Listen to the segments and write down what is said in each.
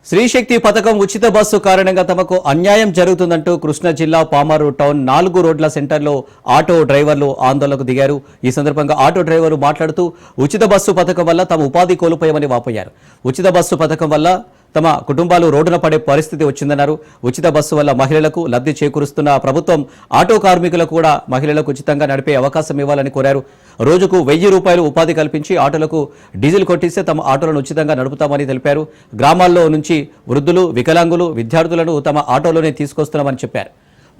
శ్రీశక్తి పథకం ఉచిత బస్సు కారణంగా తమకు అన్యాయం జరుగుతుందంటూ కృష్ణా జిల్లా పామారు టౌన్ 4 రోడ్ల సెంటర్లో ఆటో డ్రైవర్లు ఆందోళనకు దిగారు. ఈ సందర్భంగా ఆటో డ్రైవర్లు మాట్లాడుతూ ఉచిత బస్సు పథకం వల్ల తమ ఉపాధి కోల్పోయామని వాపోయారు. ఉచిత బస్సు పథకం వల్ల తమ కుటుంబాలు రోడ్డున పడే పరిస్థితి వచ్చిందన్నారు. ఉచిత బస్సు వల్ల మహిళలకు లబ్ధి చేకూరుస్తున్న ప్రభుత్వం ఆటో కార్మికులకు కూడా మహిళలకు ఉచితంగా నడిపే అవకాశం ఇవ్వాలని కోరారు. రోజుకు 1000 రూపాయలు ఉపాధి కల్పించి ఆటోలకు డీజిల్ కొట్టిస్తే తమ ఆటోలను ఉచితంగా నడుపుతామని తెలిపారు. గ్రామాల్లో నుంచి వృద్ధులు, వికలాంగులు, విద్యార్థులను తమ ఆటోలోనే తీసుకొస్తున్నామని చెప్పారు.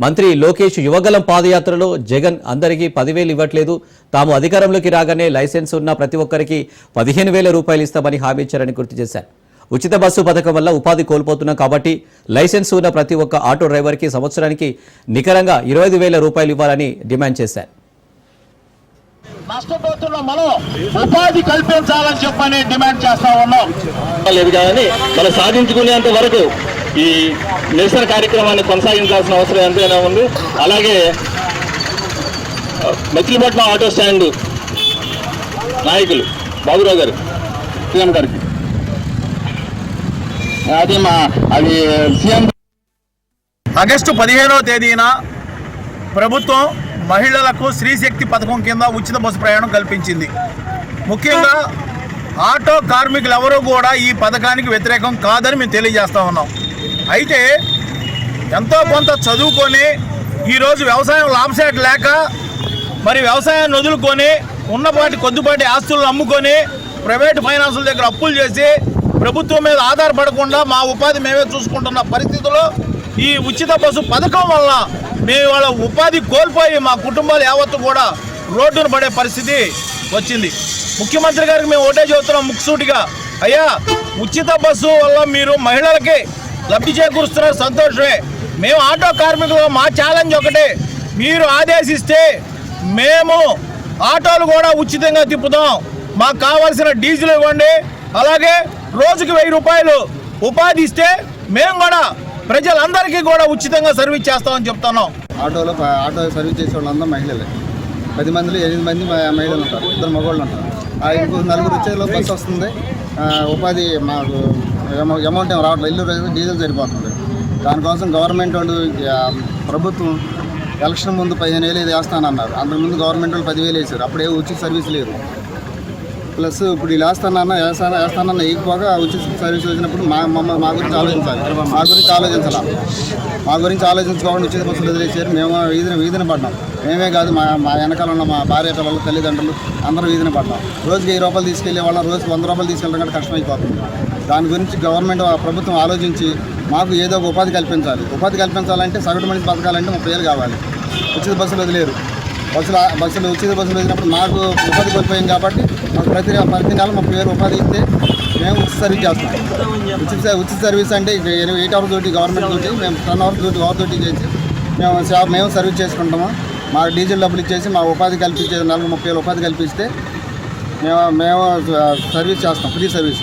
మంత్రి లోకేష్ యువగలం పాదయాత్రలో జగన్ అందరికీ 10,000 ఇవ్వట్లేదు, తాము అధికారంలోకి రాగానే లైసెన్స్ ఉన్న ప్రతి ఒక్కరికి 15,000 రూపాయలు ఇస్తామని హామీ ఇచ్చారని గుర్తు చేశారు. ఉచిత బస్సు పథకం వల్ల ఉపాధి కోల్పోతున్నాం కాబట్టి లైసెన్స్ ఉన్న ప్రతి ఒక్క ఆటో డ్రైవర్కి సంవత్సరానికి నికరంగా 25,000 రూపాయలు ఇవ్వాలని డిమాండ్ చేశారు. నష్టపోతున్న మనం ఉపాధి కల్పించాలని చెప్పని డిమాండ్ చేస్తా ఉన్నాం. లేదు కానీ మనం సాధించుకునేంత వరకు ఈ నిరసన కార్యక్రమాన్ని కొనసాగించాల్సిన అవసరం ఎంతైనా ఉంది. అలాగే మచిలీపట్నం ఆటో స్టాండ్ నాయకులు బాబురావు గారు, సీఎం గారికి అది సీఎం ఆగస్టు 15వ తేదీన ప్రభుత్వం మహిళలకు శ్రీశక్తి పథకం కింద ఉచిత బస్సు ప్రయాణం కల్పించింది. ముఖ్యంగా ఆటో కార్మికులు ఎవరూ కూడా ఈ పథకానికి వ్యతిరేకం కాదని మేము తెలియజేస్తా ఉన్నాం. అయితే ఎంతో కొంత చదువుకొని ఈరోజు వ్యవసాయం లాభసాటి లేక మరి వ్యవసాయాన్ని వదులుకొని కొద్దిపాటి ఆస్తులను అమ్ముకొని ప్రైవేట్ ఫైనాన్సుల దగ్గర అప్పులు చేసి ప్రభుత్వం మీద ఆధారపడకుండా మా ఉపాధి మేమే చూసుకుంటున్న పరిస్థితుల్లో ఈ ఉచిత బస్సు పథకం వల్ల మేము వాళ్ళ ఉపాధి కోల్పోయి మా కుటుంబాలు యావత్తు కూడా రోడ్డును పడే పరిస్థితి వచ్చింది. ముఖ్యమంత్రి గారికి మేము ఒకటే చెబుతున్నాం ముక్కుసూటిగా, అయ్యా ఉచిత బస్సు వల్ల మీరు మహిళలకి లబ్ధి చేకూరుస్తున్నారు, సంతోషమే. మేము ఆటో కార్మికులు మా ఛాలెంజ్ ఒకటే, మీరు ఆదేశిస్తే మేము ఆటోలు కూడా ఉచితంగా తిప్పుతాం, మాకు కావాల్సిన డీజిల్ ఇవ్వండి, అలాగే రోజుకి 1000 రూపాయలు ఉపాధి ఇస్తే మేము కూడా ప్రజలందరికీ కూడా ఉచితంగా సర్వీస్ చేస్తామని చెప్తున్నాం. ఆటో సర్వీస్ చేసే వాళ్ళందరూ మహిళలే. 10 మందిలో 8 మంది మహిళలు ఉంటారు, 2 మగవాళ్ళు ఉంటారు. ఇంకో 4 వచ్చేలో బస్సు వస్తుంది. ఉపాధి మాకు అమౌంట్ ఏం రావట్లేదు, ఇల్లు డీజిల్ సరిపోతుంది. దానికోసం గవర్నమెంట్ వాళ్ళు ప్రభుత్వం ఎలక్షన్ ముందు 15,000 ఇది వేస్తానన్నారు. అంతకుముందు గవర్నమెంట్ వాళ్ళు 10,000 వేసారు. అప్పుడే ఉచిత సర్వీస్ లేదు. ప్లస్ ఇప్పుడు ఇలా వేస్తానన్నా ఎక్కువగా ఉచిత సర్వీస్ వచ్చినప్పుడు మా గురించి ఆలోచించాలి. మా గురించి ఆలోచించుకోకుండా ఉచిత బస్సులు వదిలేసారు. మేము వీధిన పడ్డాం. మేమే కాదు, మా వెనకాల ఉన్న మా భార్య పిల్లలు, తల్లిదండ్రులు అందరూ వీధిన పడ్డాం. రోజుకి 1000 రూపాయలు తీసుకెళ్లే వాళ్ళ రోజుకి 100 రూపాయలు తీసుకెళ్ళడం కంటే కష్టమైపోతుంది. దాని గురించి ప్రభుత్వం ఆలోచించి మాకు ఏదో ఒక ఉపాధి కల్పించాలి. ఉపాధి కల్పించాలంటే సగటు మనిషి బతకాలంటే 30,000 కావాలి. ఉచిత బస్సులు వదిలేరు. ఉచిత బస్సులు వచ్చినప్పుడు మాకు ఉపాధి కోల్పోయాం కాబట్టి మాకు ప్రతి నెల 30,000 ఉపాధి ఇస్తే మేము ఉచిత సర్వీస్ చేస్తాం. ఉచిత సర్వీస్ అంటే 8 అవర్స్ తోటి గవర్నమెంట్ తోటి మేము 10 అవర్స్ తోటి గవర్నమెంట్ చేసి మేము సర్వీస్ చేసుకుంటాము. మాకు డీజిల్ డబ్బులు ఇచ్చేసి మా ఉపాధి కల్పించే నెలకు 30,000 ఉపాధి కల్పిస్తే మేము సర్వీస్ చేస్తాం, ఫ్రీ సర్వీస్.